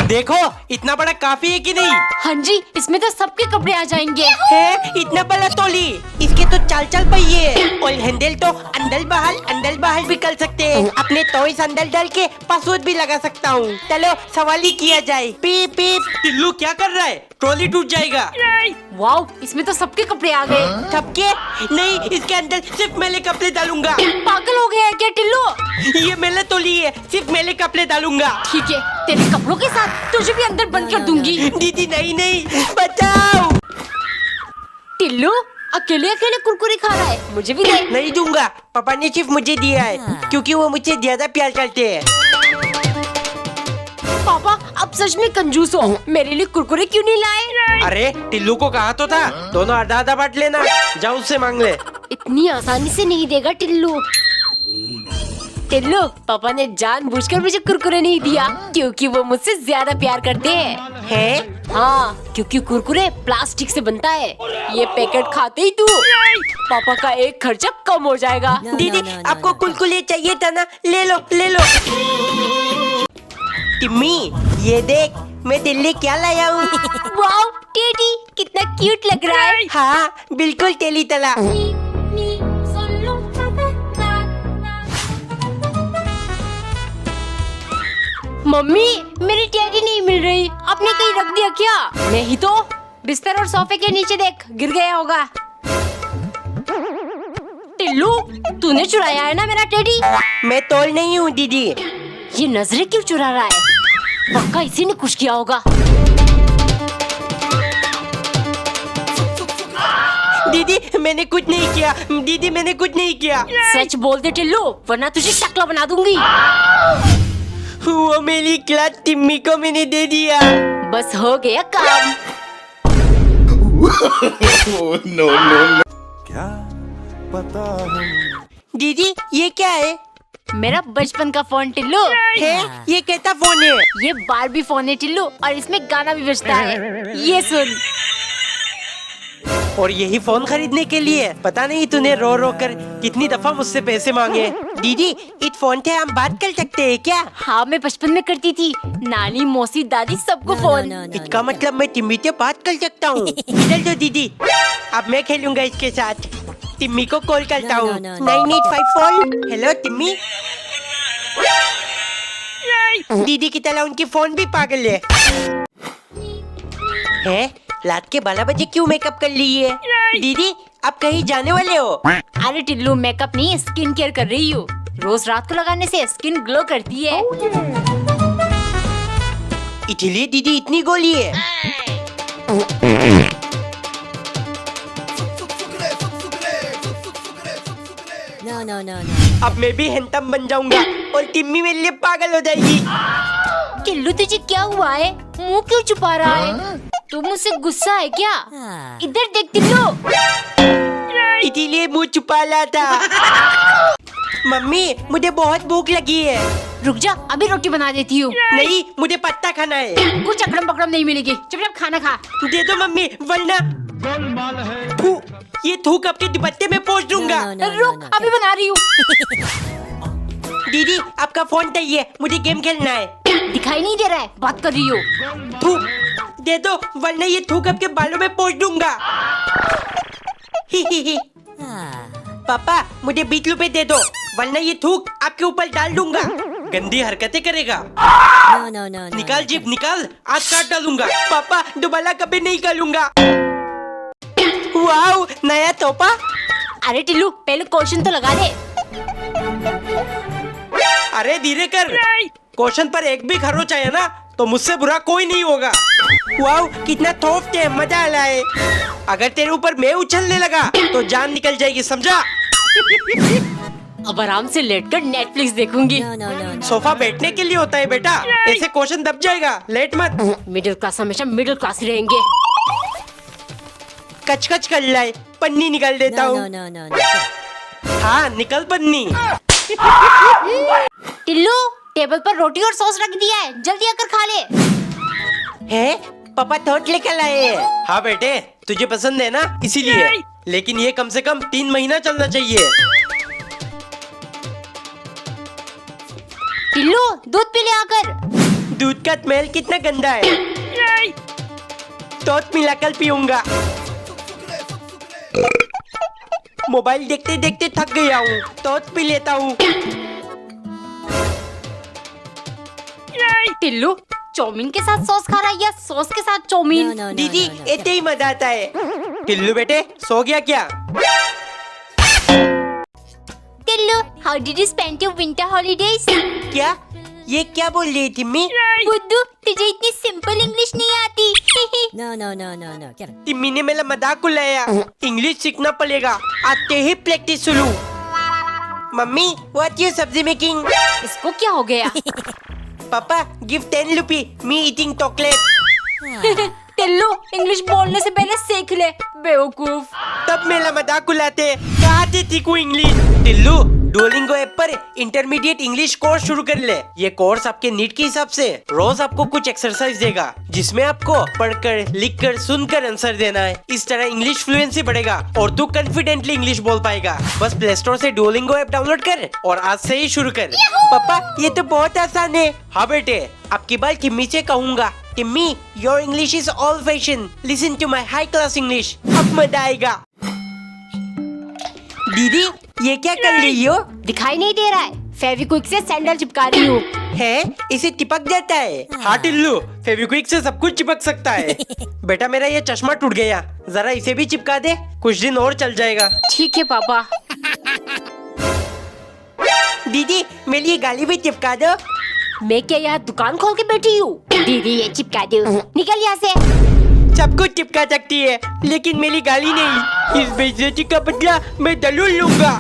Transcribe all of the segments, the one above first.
देखो इतना बड़ा काफी है कि नहीं? हाँ जी, इसमें तो सबके कपड़े आ जाएंगे। है इतना बड़ा तोली, इसके तो चाल चाल पहिए और हैंडल तो अंदर बाहर भी कर सकते हैं। अपने टॉयज अंदर डाल के पासवर्ड भी लगा सकता हूँ। चलो सवाल ही किया जाए। पीप पीप। टिल्लू क्या कर रहा है? ट्रॉली टूट जाएगा। वाओ, इसमें तो सबके कपड़े आ गए। सबके नहीं, इसके अंदर सिर्फ मेरे कपड़े डालूंगा। पागल हो गया है क्या टिल्लू? ये मेरा तोली है, सिर्फ मेरे कपड़े डालूंगा। ठीक है, तेरे कपड़ों के साथ तुझे भी अंदर बंद कर दूंगी। दीदी नहीं बचाओ। टिल्लू अकेले अकेले कुरकुरे खा रहा है, मुझे भी दे। नहीं दूंगा, पापा ने सिर्फ मुझे दिया है क्योंकि वो मुझे ज्यादा प्यार करते हैं। पापा अब सच में कंजूस हो, मेरे लिए कुरकुरे क्यों नहीं लाए? अरे टिल्लू को कहा तो था, दोनों आधा आधा बांट लेना। जाओ उससे मांग ले। इतनी आसानी से नहीं देगा टिल्लू। टिल्लू, पापा ने जानबूझकर मुझे कुरकुरे नहीं दिया क्योंकि वो मुझसे ज्यादा प्यार करते हैं। हाँ, क्योंकि कुरकुरे प्लास्टिक से बनता है। ये पैकेट खाते ही तू पापा का एक खर्चा कम हो जाएगा। दीदी आपको कुरकुरे चाहिए था ना, ले लो। टिम्मी ये देख, मैं दिल्ली क्या लाया हूँ। वाओ टेडी, कितना क्यूट लग रहा है। हाँ बिल्कुल टेली तला। मम्मी मेरी टेडी नहीं मिल रही, आपने कहीं रख दिया क्या? नहीं तो बिस्तर और सोफे के नीचे देख, गिर गया होगा। टिल्लू तूने चुराया है ना मेरा टेडी? मैं तोल नहीं हूँ दीदी। ये नजरें क्यों चुरा रहा है? पक्का इसी ने कुछ किया होगा। दीदी मैंने कुछ नहीं किया। दीदी मैंने कुछ नहीं किया। सच बोल दे टिल्लू, वरना तुझे शक्ल बना दूंगी। वो मेरी क्लास टिम्मी को मैंने दे दिया। बस हो गया काम। नो क्या पता हम। दीदी ये क्या है? मेरा बचपन का फोन टिल्लू है? ये कैसा फोन है? ये बारबी फोन है टिल्लू, और इसमें गाना भी बजता है। ये सुन। और यही फोन खरीदने के लिए पता नहीं तूने रो रो कर कितनी दफा मुझसे पैसे मांगे। दीदी इस फोन से हम बात कर सकते हैं क्या? हाँ, मैं बचपन में करती थी, नानी मौसी दादी सबको फोन। इसका मतलब मैं टिम्मी से बात कर सकता हूँ। चल दो दीदी, अब मैं खेलूंगा इसके साथ। टिम्मी को कॉल करता हूँ। 9854। हेलो टिम्मी। दीदी की तरह उनकी फोन भी पागल है? रात के 12 बजे क्यों मेकअप कर ली है? दीदी आप कहीं जाने वाले हो? अरे टिल्लू, मेकअप नहीं, स्किन केयर कर रही हूँ। रोज रात को लगाने से स्किन ग्लो करती है। इसलिए दीदी इतनी गोली है। No. अब मैं भी हैंडसम बन जाऊंगा और टिम्मी मेरे लिए पागल हो जाएगी। टिल्लू तुझे क्या हुआ है? मुंह क्यों छुपा रहा है? तू मुझसे गुस्सा है क्या? इधर देख टिल्लू। इसीलिए मुंह छुपा ला था। मम्मी मुझे बहुत भूख लगी है। रुक जा, अभी रोटी बना देती हूँ। नहीं मुझे पत्ता खाना है। कुछ अकड़म पकड़म नहीं मिलेगी, चुपचाप खाना खा। दे दो मम्मी, वरना थू, ये थूक आपके दुपट्टे में पोंछ दूंगा। रुक, अभी बना रही हूँ। दीदी आपका फोन चाहिए, मुझे गेम खेलना है। दिखाई नहीं दे रहा है, बात कर रही हूँ। थू दे दो, वरना ये थूक आपके बालों में पोंछ दूंगा। पापा मुझे 20 रुपए दे दो, वरना ये थूक आपके ऊपर डाल दूंगा। गंदी हरकतें करेगा। No. निकाल जीप निकाल, आज काट डालूंगा। पापा दोबारा कभी नहीं करूंगा। वाओ नया तोहफा। अरे टिल्लू, पहले क्वेश्चन तो लगा दे। अरे धीरे कर, क्वेश्चन पर एक भी खरोच आया ना तो मुझसे बुरा कोई नहीं होगा। वाओ कितना थोपते हैं, मजा आ रहा है। अगर तेरे ऊपर मैं उछलने लगा तो जान निकल जाएगी, समझा? अब आराम से लेटकर नेटफ्लिक्स देखूंगी। No. सोफा बैठने के लिए होता है बेटा, ऐसे क्वेश्चन दब जाएगा, लेट मत। मिडिल क्लास हमेशा मिडिल क्लास ही रहेंगे। कच कर लाए, पन्नी निकाल देता हूँ। No. हाँ निकल पन्नी। टिल्लू, टेबल पर रोटी और सॉस रख दिया है, जल्दी आकर खा ले। है पापा थोट लेकर आए हैं। हाँ बेटे तुझे पसंद है ना, इसीलिए। लेकिन ये कम से कम 3 महीना चलना चाहिए। टिल्लू दूध पी ले आकर। दूध का स्मेल कितना गंदा है। तो मिलाकर पीऊंगा। मोबाइल देखते देखते थक गया हूँ, तो पी लेता हूँ। टिल्लू, चाउमीन के साथ सॉस खा रहा है या सॉस के साथ चाउमीन? No, no, no, दीदी no, no. ऐसे ही मजा आता है। टिल्लू बेटे सो गया क्या? Tillu, how did you spend your winter holidays? क्या? ये क्या बोल रही थी मी? बुद्धू, तुझे इतनी सिंपल इंग्लिश नहीं आती। No, no, no, no, no. Get it. तिम्मी ने मेरा मजाक उड़ाया। इंग्लिश सीखना पड़ेगा, आते ही प्रैक्टिस शुरू। मम्मी, व्हाट यू सब्जी मेकिंग? इसको क्या हो गया? पापा, गिव 10 रुपी, मी ईटिंग चॉकलेट। टिल्लू, इंग्लिश बोलने से पहले सीख ले, बेवकूफ। तब मेरा मजाक उड़ाते, कहाँ से सीखूं इंग्लिश? टिल्लू, डुओलिंगो ऐप पर इंटरमीडिएट इंग्लिश कोर्स शुरू कर ले। ये कोर्स आपके नीड के हिसाब से रोज आपको कुछ एक्सरसाइज देगा, जिसमें आपको पढ़कर, लिखकर, सुनकर आंसर देना है। इस तरह इंग्लिश फ्लुएंसी बढ़ेगा और तू कॉन्फिडेंटली इंग्लिश बोल पाएगा। बस प्ले स्टोर से डुओलिंगो ऐप डाउनलोड कर और आज से ही शुरू कर। पापा, ये तो बहुत आसान है। हाँ बेटे, आपकी बात टिम्मी से कहूँगा। Timmy, your English is all fashion. Listen to my high class English. अब मजा आएगा। दीदी, ये क्या कर रही हो? दिखाई नहीं दे रहा है, फेविक्विक से सैंडल चिपका रही हूँ। है, इसे चिपक जाता है। हाँ टिल्लू, फेविक्विक से सब कुछ चिपक सकता है। बेटा, मेरा ये चश्मा टूट गया, जरा इसे भी चिपका दे, कुछ दिन और चल जाएगा। ठीक है पापा। दीदी, मेरे लिए गाली भी चिपका दो। मैं क्या यहाँ दुकान खोल के बैठी हूँ? दीदी, ये चिपका दो। निकल यहाँ से। सब कुछ चिपका सकती है, लेकिन मेरी गाली नहीं। इस बेइज्जती का बदला मैं जरूर लूंगा।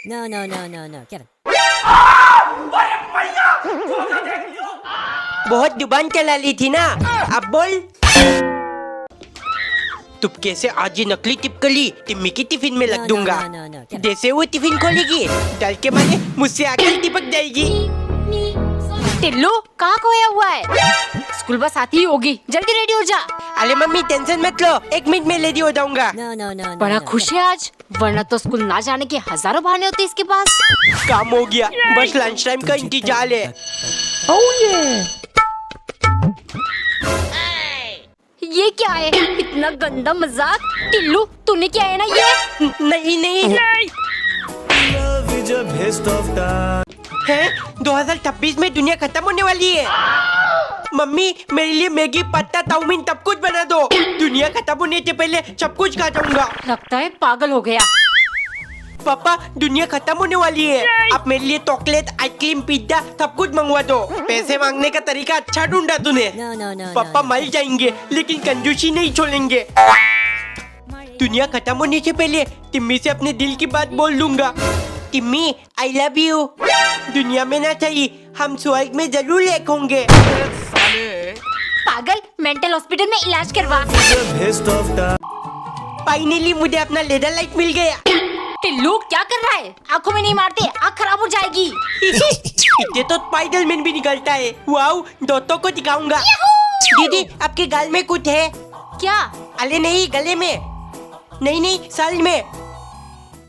No, no, no, no, no. Get it. बहुत जुबान चला ली थी ना, अब बोल। तुपके से आज ये नकली टिपकली टिम्मी की टिफिन में रख No, दूंगा। no, no, no, no. जैसे वो टिफिन खोलेगी, डर के मारे मुझसे आकर चिपक जाएगी। टिल्लू, कहाँ खोया हुआ है? स्कूल बस आती ही होगी, जल्दी रेडी हो जा। अरे मम्मी, टेंशन मत लो, 1 मिनट में रेडी हो जाऊंगा। No, no, no, no. बड़ा no. खुश है आज, वरना तो स्कूल ना जाने के हजारों बहाने होते इसके पास। काम हो गया, बस लंच टाइम का इंतजार है। ये क्या है? इतना गंदा मजाक। टिल्लू, तूने क्या है ना ये? नहीं नहीं है, 2026 में दुनिया खत्म होने वाली है। मम्मी, मेरे लिए मैगी, पत्ता, चाउमीन सब कुछ बना दो। दुनिया खत्म होने से पहले सब कुछ खा जाऊंगा। लगता है पागल हो गया। पापा, दुनिया खत्म होने वाली है, आप मेरे लिए चॉकलेट, आइसक्रीम, पिज्जा सब कुछ मंगवा दो। पैसे मांगने का तरीका अच्छा ढूंढा तूने। No, no, no, पापा no, मर जाएंगे, लेकिन कंजूसी नहीं छोड़ेंगे। दुनिया खत्म होने से पहले टिम्मी से अपने दिल की बात बोल दूंगा। Timmy, I love you. दुनिया में ना चाहिए, हम स्वर्ग में जरूर एक होंगे। पागल, मेंटल हॉस्पिटल में इलाज करवा। फाइनली मुझे अपना लेदर लाइट मिल गया। टिल्लू, क्या कर रहा है? आंखों में नहीं मारते, आंख खराब हो जाएगी। इतने तो स्पाइडरमैन भी निकलता है। वाओ, दोस्तों को दिखाऊंगा। दीदी, आपके गाल में कुछ है क्या? अरे नहीं, गले में। नहीं नहीं, साल में।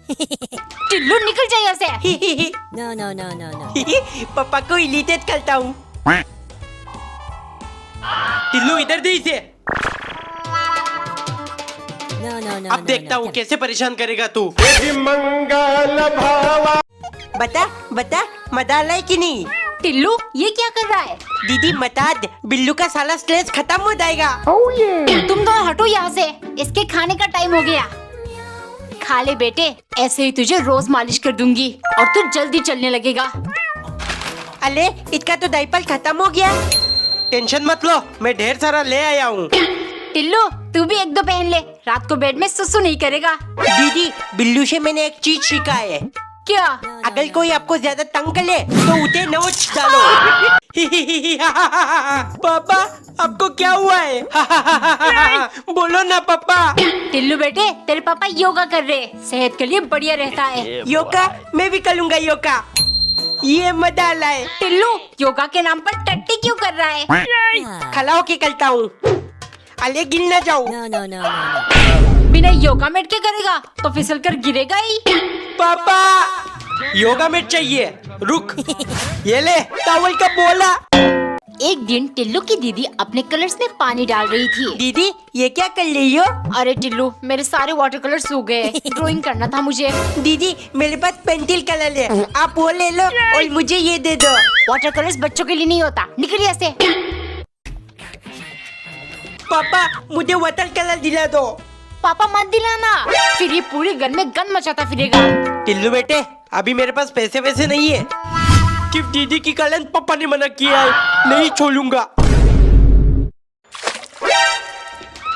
टिल्लू, निकल जाए यहाँ से। No, no, no, no, no. पापा को इरिटेट करता हूँ। टिल्लू, इधर दे इसे। No, no, no, अब no, देखता no. हूँ Get it. कैसे परेशान करेगा तू। बता बता, मदाल है कि नहीं? टिल्लू, ये क्या कर रहा है? दीदी मताद, बिल्लू का सारा स्ट्रेस खत्म हो जाएगा। तुम दोनों हटो यहाँ से, इसके खाने का टाइम हो गया। खा ले बेटे, ऐसे ही तुझे रोज मालिश कर दूंगी और तू जल्दी चलने लगेगा। अरे, इसका तो डायपर खत्म हो गया। टेंशन मत लो, मैं ढेर सारा ले आया हूँ। टिल्लू, तू भी 1-2 पहन ले, रात को बेड में सुसु नहीं करेगा। दीदी, बिल्लू से मैंने एक चीज सीखा है। क्या? अगर कोई आपको ज्यादा तंग करे तो उसे नोच डालो। पापा, आपको क्या हुआ है? बोलो ना पापा। टिल्लू बेटे, तेरे पापा योगा कर रहे हैं, सेहत के लिए बढ़िया रहता है। योगा? मैं भी करूँगा योगा। ये मदाल है। टिल्लू, योगा के नाम पर टट्टी क्यों कर रहा है? Ah. खड़ा होके करता हूँ। अरे गिर ना जाऊँ। No, no, no, no, no. बिना योगा मैट के करेगा तो फिसल कर गिरेगा ही। पापा, योगा मैट चाहिए, रुक। ये ले टॉवल का बोला। एक दिन टिल्लू की दीदी अपने कलर्स में पानी डाल रही थी। दीदी ये क्या कर रही हो? अरे टिल्लू, मेरे सारे वाटर कलर सूख गए। ड्राइंग करना था मुझे। दीदी मेरे पास पेंसिल कलर है, आप वो ले लो और मुझे ये दे दो। वाटर कलर्स बच्चों के लिए नहीं होता, निकल यहाँ से। पापा मुझे वाटर कलर दिला दो। पापा मत दिलाना, फिर ये पूरे घर में गंद मचाता फिरेगा। टिल्लू बेटे अभी मेरे पास पैसे वैसे नहीं है। सिर्फ दीदी की कलन पापा ने मना किया है, नहीं छोड़ूंगा।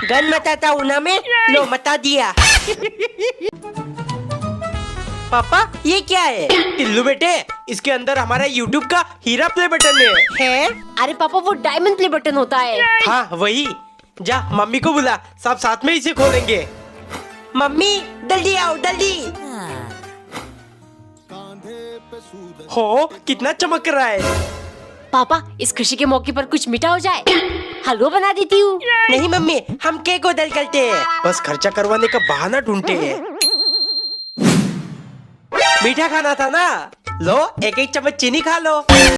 गन मचाता हूँ ना मैं, लो मचा दिया। पापा ये क्या है? टिल्लू बेटे इसके अंदर हमारा YouTube का हीरा प्ले बटन है? अरे पापा वो डायमंड प्ले बटन होता है। हाँ वही। जा मम्मी को बुला, सब साथ में इसे खोलेंगे। मम्मी जल्दी आओ जल्दी। हो कितना चमक रहा है। पापा इस खुशी के मौके पर कुछ मीठा हो जाए, हलवा बना देती हूँ। नहीं मम्मी हम केक ऑर्डर करते हैं, बस खर्चा करवाने का बहाना ढूंढते हैं। मीठा खाना था ना, लो एक एक चम्मच चीनी खा लो।